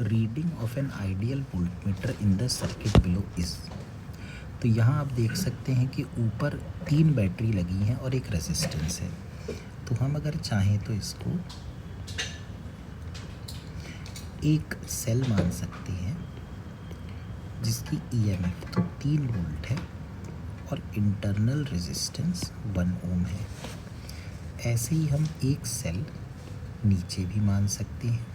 Reading of an ideal voltmeter in the circuit below is. तो यहाँ आप देख सकते हैं कि ऊपर 3 बैटरी लगी हैं और एक रेजिस्टेंस है। तो हम अगर चाहें तो इसको एक सेल मान सकते हैं जिसकी ईएमएफ तो 3 वोल्ट है और इंटरनल रेजिस्टेंस 1 ओम है। ऐसे ही हम एक सेल नीचे भी मान सकते हैं।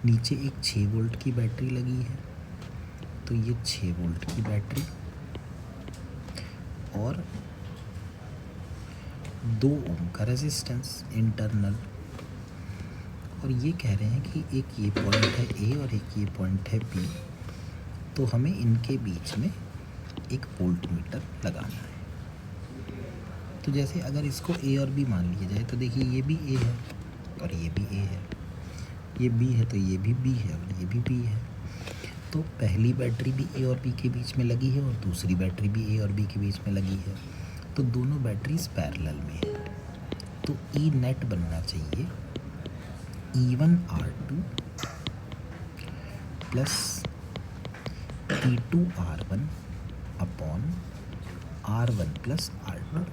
नीचे एक 6 वोल्ट की बैटरी लगी है, तो ये 6 वोल्ट की बैटरी और 2 ओम का रेजिस्टेंस इंटरनल। और ये कह रहे हैं कि एक ये पॉइंट है ए और एक ये पॉइंट है बी, तो हमें इनके बीच में एक वोल्टमीटर लगाना है। तो जैसे अगर इसको ए और बी मान लिया जाए तो देखिए ये भी ए है और ये भी ए है, ये बी है तो ये भी बी है और ये भी बी है। तो पहली बैटरी भी ए और बी के बीच में लगी है और दूसरी बैटरी भी ए और बी के बीच में लगी है, तो दोनों बैटरीज पैरेलल में है। तो ई नेट बनना चाहिए E1R2 plus P2R1 upon R1 plus R2,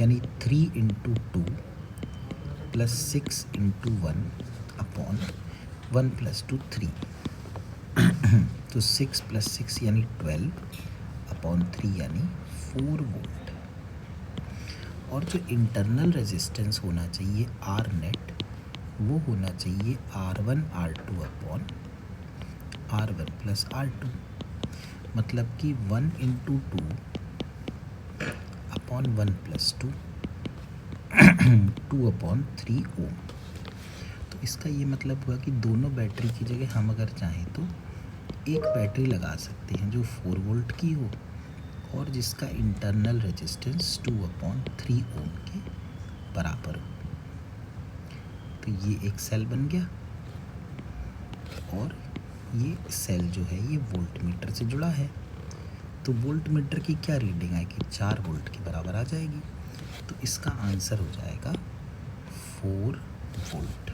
यानी 3 × 2 प्लस 6 × 1 अपॉन 1 + 2 3। तो 6 + 6 यानी 12 अपॉन 3 यानी 4 वोल्ट। और जो इंटरनल रेजिस्टेंस होना चाहिए आर नेट, वो होना चाहिए R1 R2 upon R1 plus R2, मतलब कि 1 × 2 अपॉन 1 + 2 2 अपॉन 3 ओम। तो इसका ये मतलब हुआ कि दोनों बैटरी की जगह हम अगर चाहें तो एक बैटरी लगा सकते हैं जो 4 वोल्ट की हो और जिसका इंटरनल रेजिस्टेंस 2 अपॉन 3 ओम के बराबर हो। तो ये एक सेल बन गया और ये सेल जो है ये वोल्टमीटर से जुड़ा है। तो वोल्टमीटर की क्या रीडिंग आएगी? 4 वोल्ट के बराबर आ जाएगी। तो इसका आंसर हो जाएगा 4 वोल्ट।